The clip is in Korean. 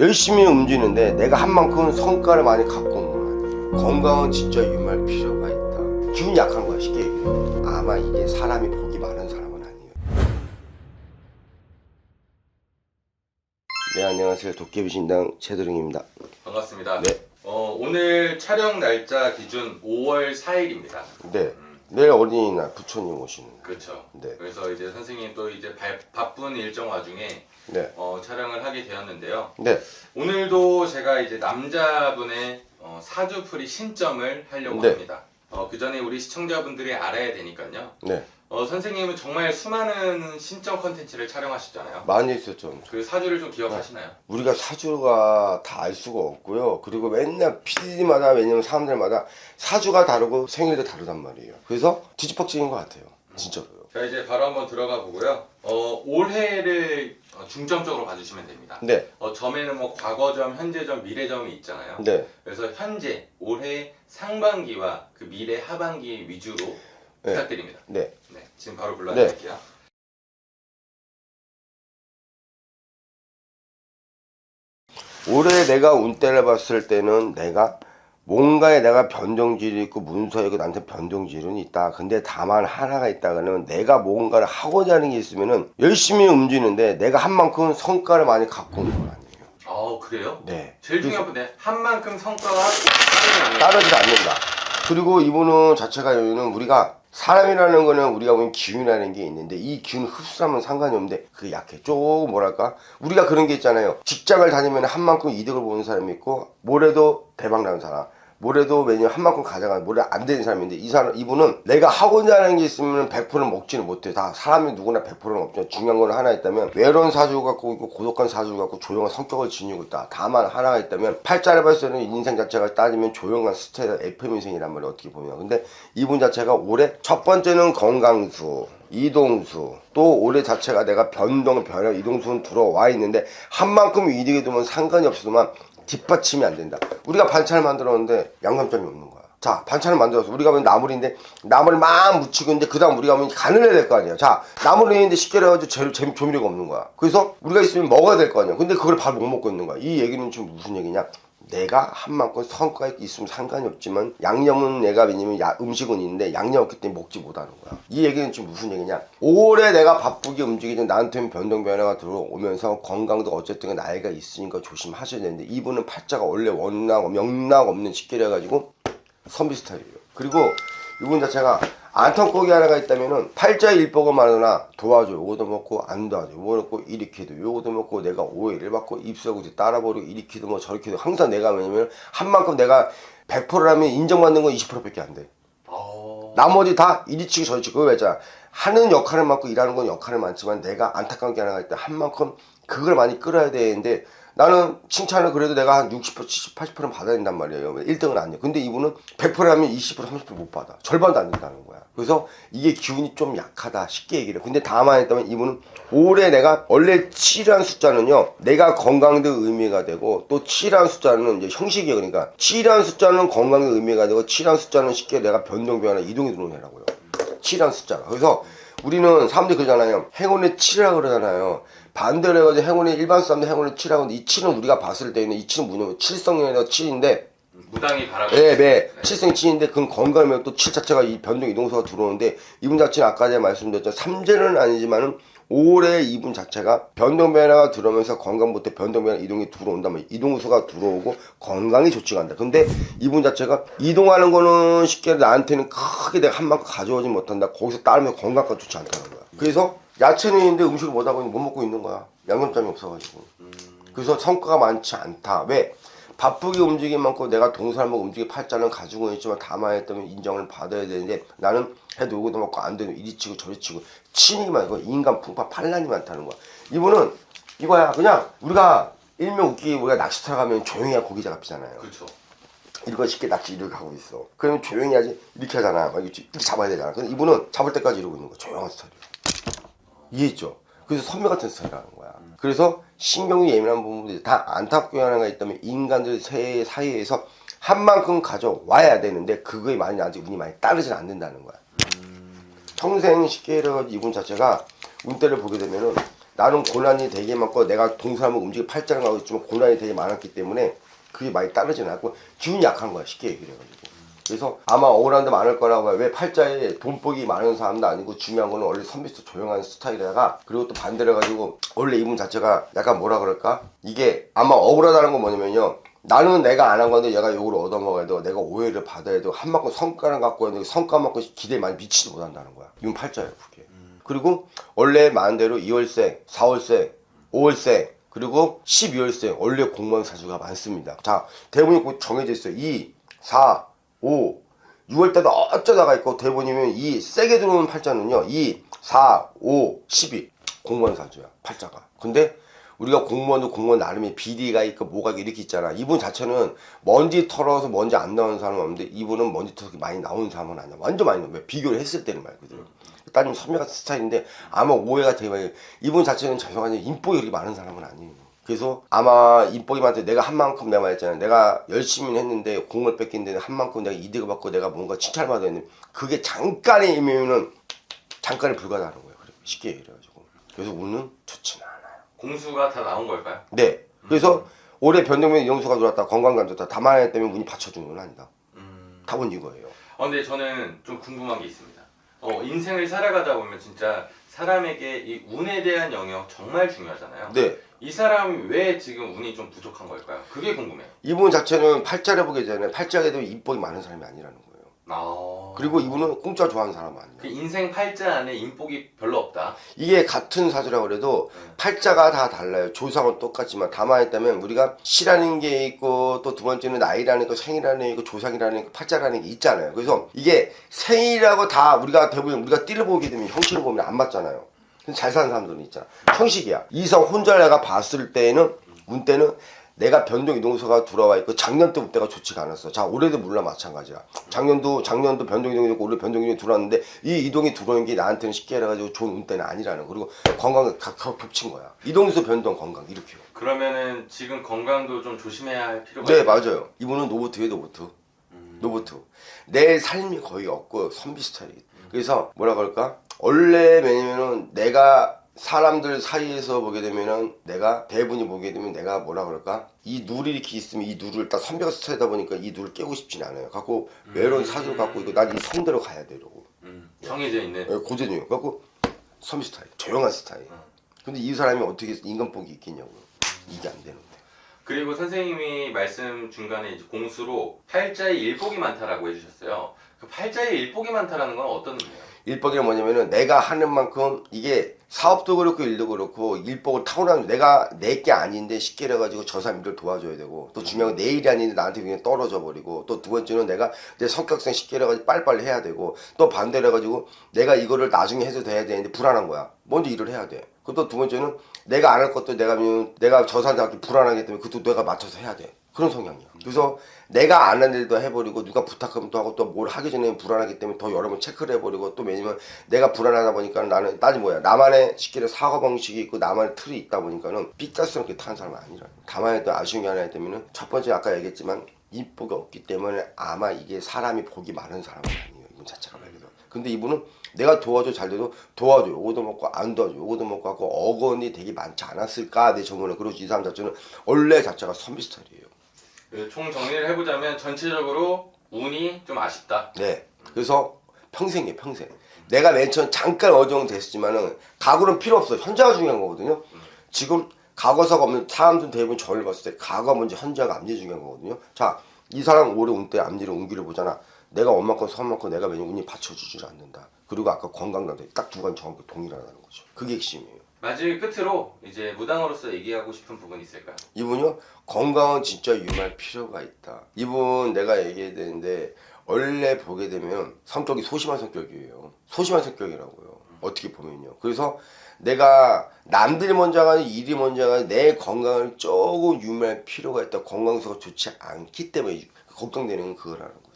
열심히 움직이는데 내가 한 만큼 성과를 많이 갖고 온 건 아니에요. 건강은 진짜 유의할 필요가 있다. 기운이 약한 거야, 쉽게 얘기해. 아마 이게 사람이 복이 많은 사람은 아니에요. 네, 안녕하세요. 도깨비신당 최도령입니다. 반갑습니다. 네. 오늘 촬영 날짜 기준 5월 4일입니다. 네. 내일 어린이날 부처님 오시는. 그렇죠. 네. 그래서 이제 선생님 또 이제 바쁜 일정 와중에 네. 촬영을 하게 되었는데요. 네. 오늘도 제가 이제 남자분의 사주풀이 신점을 하려고 네. 합니다. 그 전에 우리 시청자분들이 알아야 되니까요. 네. 선생님은 정말 수많은 신점 컨텐츠를 촬영하셨잖아요. 많이 있었죠. 그 사주를 좀 기억하시나요? 우리가 사주가 다 알 수가 없고요. 그리고 맨날 PD마다, 왜냐면 사람들마다 사주가 다르고 생일도 다르단 말이에요. 그래서 뒤집박질인 것 같아요. 진짜로요. 자, 이제 바로 한번 들어가 보고요. 올해를 중점적으로 봐주시면 됩니다. 네. 점에는 뭐 과거점, 현재점, 미래점이 있잖아요. 네. 그래서 현재, 올해 상반기와 그 미래 하반기 위주로 네. 부탁드립니다. 네. 네, 지금 바로 불러드릴게요. 올해 내가 운때를 봤을 때는 뭔가에 내가 변동질이 있고 문서에 있고 나한테 변동질은 있다. 근데 다만 하나가 있다가는 내가 뭔가를 하고자 하는 게 있으면은 열심히 움직이는데 내가 한 만큼 성과를 많이 갖고 오는 건 아니에요. 그래요? 네. 제일 중요한 건데 한 만큼 성과가 따르지 않는다. 그리고 이분은 자체가 여기는 우리가 사람이라는 거는 우리가 보면 기운이라는 게 있는데 이 기운 흡수하면 상관이 없는데 그게 약해. 조금 뭐랄까 우리가 그런 게 있잖아요. 직장을 다니면 한 만큼 이득을 보는 사람이 있고 뭐래도 대박 나는 사람, 뭐래도 왜냐면 한 만큼 가져가는 뭐래 안 되는 사람인데 이분은 내가 하고자 하는 게 있으면 100%는 먹지는 못해. 다 사람이 누구나 100%는 없죠. 중요한 건 하나 있다면 외로운 사주 갖고 있고 고독한 사주 갖고 조용한 성격을 지니고 있다. 다만 하나가 있다면 팔자를 봤을 때는 인생 자체가 따지면 조용한 스테이지 FM 인생이란 말이에요. 어떻게 보면. 근데 이분 자체가 올해 첫 번째는 건강수, 이동수, 또 올해 자체가 내가 변화 이동수는 들어와 있는데 한 만큼 이득이 되면 상관이 없어도만 뒷받침이 안 된다. 우리가 반찬을 만들었는데 양념점이 없는 거야. 자, 반찬을 만들었어. 우리가 보면 나물인데 나물을 막 묻히고 있는데 그 다음 우리가 보면 간을 해야 될 거 아니야. 자, 나물을 했는데 쉽게 해가지고 조미료가 없는 거야. 그래서 우리가 있으면 먹어야 될 거 아니야. 근데 그걸 밥 못 먹고 있는 거야. 이 얘기는 지금 무슨 얘기냐? 내가 한 만큼 성과가 있으면 상관이 없지만 양념은 내가 왜냐면 음식은 있는데 양념 없기 때문에 먹지 못하는 거야. 이 얘기는 지금 무슨 얘기냐? 올해 내가 바쁘게 움직이든 나한테는 변화가 들어오면서 건강도 어쨌든 나이가 있으니까 조심하셔야 되는데 이분은 팔자가 원래 명락 없는 식결이 해가지고 선비 스타일이에요. 그리고 이분 자체가 안턴곡이 하나가 있다면은 팔자의 일복을 말하나 도와줘 요거도 먹고 안 도와줘 요거 먹고 일으키도 요거도 먹고 내가 오해를 받고 입술하고 따라버리고 일으키도 뭐 저렇게도 항상 내가 왜냐면 한 만큼 내가 100%라면 인정받는 건 20%밖에 안 돼. 나머지 다 이리치고 저리치고 그거 있잖아. 하는 역할을 맡고 일하는 건 역할은 많지만 내가 안타까운 게 하나가 있다. 한 만큼 그걸 많이 끌어야 되는데 나는 칭찬을 그래도 내가 한 60%, 70%, 80%는 받아야 된단 말이에요. 1등은 아니에요. 근데 이분은 100%라면 20%, 30%못 받아. 절반도 안 된다는 거야. 그래서 이게 기운이 좀 약하다. 쉽게 얘기를 해. 근데 다만 했다면 이분은 올해 내가 원래 7이라는 숫자는요. 내가 건강도 의미가 되고 또 7이라는 숫자는 이제 형식이에요. 그러니까 7이라는 숫자는 건강도 의미가 되고 7이라는 숫자는 쉽게 내가 변동변화 이동이 들어오는 애라고요. 7이라는 숫자가. 그래서 우리는 사람들이 그러잖아요. 행운의 7이라고 그러잖아요. 반대로 해가지고 행운의 일반 사람들 행운의 7이라고 하는데 이 7은 우리가 봤을 때는 이 7은 뭐냐면 7성에다가 7인데 무당이 바라고 네. 7성이 7인데 그건 건강이면 또 7 자체가 이 변동 이동수가 들어오는데 이분 자체는 아까 제가 말씀드렸죠. 삼재는 아니지만은 올해 이분 자체가 변동 변화가 들어오면서 건강부터 변동 변화 이동이 들어온다면 이동수가 들어오고 건강이 좋지가 않다. 근데 이분 자체가 이동하는 거는 쉽게 나한테는 크게 내가 한 만큼 가져오지 못한다. 거기서 따르면 건강과 좋지 않다는 거야. 그래서 야채는 있는데 음식을 못 먹고 있는 거야. 양념장이 없어가지고. 그래서 성과가 많지 않다. 왜? 바쁘게 움직임 많고 내가 동사람하고 움직임 팔자는 가지고 있지만 다만 했다면 인정을 받아야 되는데 나는 해도 요거도 먹고 안 되면 이리 치고 저리 치고 치니기만 하고 인간 풍파 판란이 많다는 거야. 이분은 이거야. 그냥 우리가 일명 웃기게 우리가 낚시터 가면 조용히 해야 고기 잡히잖아요. 그렇죠. 이거 쉽게 낚시 이렇게 하고 있어. 그러면 조용히 하지 이렇게 하잖아. 막 이렇게 잡아야 되잖아. 근데 이분은 잡을 때까지 이러고 있는 거야. 조용한 스타일이야. 이해했죠? 그래서 선배 같은 스타일이라는 거야. 그래서 신경이 예민한 부분들이 다 안타깝게 하나가 있다면 인간들 사이에서 한 만큼 가져와야 되는데 그거에 많이 아직 운이 많이 따르진 않는다는 거야. 평생 쉽게 해가지고 이분 자체가 운때를 보게 되면은 나는 고난이 되게 많고 내가 동사람을 움직여 팔자를 가고 있지만 고난이 되게 많았기 때문에 그게 많이 따르진 않고 기운이 약한 거야 쉽게 얘기를 해가지고. 그래서 아마 억울한 데 많을 거라고 봐요. 왜 팔자에 돈복이 많은 사람도 아니고 중요한 거는 원래 선비스 조용한 스타일에다가 그리고 또 반대로 해가지고 원래 이분 자체가 약간 뭐라 그럴까? 이게 아마 억울하다는 건 뭐냐면요. 나는 내가 안 한 건데 얘가 욕을 얻어먹어야 되고 내가 오해를 받아야 되고 한 만큼 성과를 갖고 있는데 성과 먹고 기대에 많이 미치지 못한다는 거야. 이건 팔자예요 그게. 그리고 원래 마음대로 2월생, 4월생, 5월생 그리고 12월생 원래 공무원 사주가 많습니다. 자 대본이 곧 정해져 있어요. 2, 4, 5, 6월 때도 어쩌다가 있고 대본이면 이 세게 들어오는 팔자는요 2, 4, 5, 12 공무원 사주야 팔자가. 근데 우리가 공무원도 공무원 나름의 비리가 있고 뭐가 이렇게 있잖아. 이분 자체는 먼지 털어서 먼지 안 나오는 사람은 없는데 이분은 먼지 털어서 많이 나오는 사람은 아니야. 완전 많이 나와. 비교를 했을 때는 말 그대로. 따지면 선배 같은 스타일인데 아마 오해가 되게 많이. 이분 자체는 죄송하지 인복이 그렇게 많은 사람은 아니에요. 그래서 아마 인복이 많대. 내가 한 만큼 내가 말했잖아. 내가 열심히 했는데 공을 뺏긴데 한 만큼 내가 이득을 받고 내가 뭔가 칭찬을 받았는데 그게 잠깐의 의미면은 잠깐에 불과하다는 거예요. 쉽게 얘기해가지고. 그래서 운은 좋지는 않아요. 공수가 다 나온 걸까요? 네. 그래서 올해 변동면 이용수가 들어왔다. 건강감 좋다. 다만 해 때문에 운이 받쳐주는 건 아니다. 답은 이거예요. 근데 저는 좀 궁금한 게 있습니다. 인생을 살아가다 보면 진짜 사람에게 이 운에 대한 영역 정말 중요하잖아요. 네. 이 사람이 왜 지금 운이 좀 부족한 걸까요? 그게 궁금해요. 이분 자체는 팔자를 보기 전에 팔자에 대해 인복이 많은 사람이 아니라는 거예요. 그리고 이분은 공짜 좋아하는 사람 아니에요. 그 인생 팔자 안에 인복이 별로 없다. 이게 같은 사주라고 그래도 팔자가 다 달라요. 조상은 똑같지만 다만 있다면 우리가 시라는 게 있고 또 두 번째는 나이라는 거 생이라는 게 있고 조상이라는 거 팔자라는 게 있잖아요. 그래서 이게 생이라고 다 우리가 대부분 우리가 띠를 보게 되면 형식을 보면 안 맞잖아요. 잘 사는 사람들은 있잖아. 형식이야. 이성 혼자 내가 봤을 때는 운 때는 내가 변동 이동수가 들어와 있고 작년 때 때가 좋지가 않았어. 자 올해도 물론 마찬가지야. 작년도 변동 이동이 있고 올해 변동 이동이 들어왔는데 이 이동이 들어오는 게 나한테는 쉽게 해가지고 좋은 운 때는 아니라는 거. 그리고 건강을 각 겹친 거야. 이동수 변동 건강 이렇게요. 그러면은 지금 건강도 좀 조심해야 할 필요가 네 있어요. 맞아요. 이분은 노보트예요 노보트. 노보트. 내 삶이 거의 없고 선비 스타일이. 그래서 뭐라 그럴까? 원래 왜냐면은 내가 사람들 사이에서 보게 되면은 내가 대분이 보게 되면 내가 뭐라 그럴까 이 누리 이렇게 있으면 이 누를 딱 선배가 스타일이다 보니까 이 누를 깨고 싶진 않아요. 갖고 외로운 사주를 갖고 있고 난 이 성대로 가야 되려고 정해져 있는 고전이에요. 갖고 선비 스타일 조용한 스타일. 근데 이 사람이 어떻게 인간복이 있겠냐고. 이게 안 되는데. 그리고 선생님이 말씀 중간에 이제 공수로 팔자에 일복이 많다라고 해주셨어요. 그 팔자에 일복이 많다라는 건 어떤 의미예요? 일복이 뭐냐면은 내가 하는 만큼 이게 사업도 그렇고 일도 그렇고 일복을 타고나는 내가 내 게 아닌데 쉽게 해가지고 저 사람 일을 도와줘야 되고 또 중요한 건 내 일이 아닌데 나한테 그냥 떨어져 버리고 또 두 번째는 내가 내 성격상 쉽게 해가지고 빨리빨리 해야 되고 또 반대로 해가지고 내가 이거를 나중에 해도 돼야 되는데 불안한 거야. 먼저 일을 해야 돼. 그리고 또 두 번째는 내가 안 할 것도 내가 저 사람한테 불안하기 때문에 그것도 내가 맞춰서 해야 돼. 그런 성향이야. 그래서 내가 안 하는 일도 해버리고 누가 부탁하면 또 하고 또 뭘 하기 전에 불안하기 때문에 더 여러 번 체크를 해버리고 또 왜냐면 내가 불안하다 보니까 나는 나만의 쉽게 사고방식이 있고 나만의 틀이 있다 보니까는 삐딱스럽게 타는 사람은 아니라. 다만 또 아쉬운 게 하나 있다면은 첫 번째 아까 얘기했지만 인복이 없기 때문에 아마 이게 사람이 복이 많은 사람은 아니에요. 이분 자체가 말해도. 근데 이분은 내가 도와줘 잘 돼도 도와줘 요거도 먹고 안 도와줘 요거도 먹고 하고 어건이 되게 많지 않았을까 내 전문에. 그리고 이 사람 자체는 원래 자체가 선비 스타일이에요. 총 정리를 해보자면 전체적으로 운이 좀 아쉽다. 네. 그래서 평생이에요 평생. 내가 맨 처음 잠깐 어정 됐지만은 과거는 필요 없어. 현재가 중요한 거거든요. 지금 과거사가 없는 사람들 대부분 저를 봤을 때 과거 먼저 현재가 암제 중요한 거거든요. 자, 이 사람 올해 운 때 암제를 운기를 보잖아. 내가 엄마큼 선만큼 내가 왜냐면 운이 받쳐주질 않는다. 그리고 아까 건강도 딱 두 가지 정확히 동일하다는 거죠. 그게 핵심이에요. 마지막 끝으로 이제 무당으로서 얘기하고 싶은 부분이 있을까요? 이분이요? 건강은 진짜 유의할 필요가 있다. 이분 내가 얘기해야 되는데 원래 보게 되면 성격이 소심한 성격이에요. 소심한 성격이라고요. 어떻게 보면요. 그래서 내가 남들이 먼저 가니 일이 먼저 가니 내 건강을 조금 유의할 필요가 있다. 건강수가 좋지 않기 때문에 걱정되는 건 그거라는 거예요.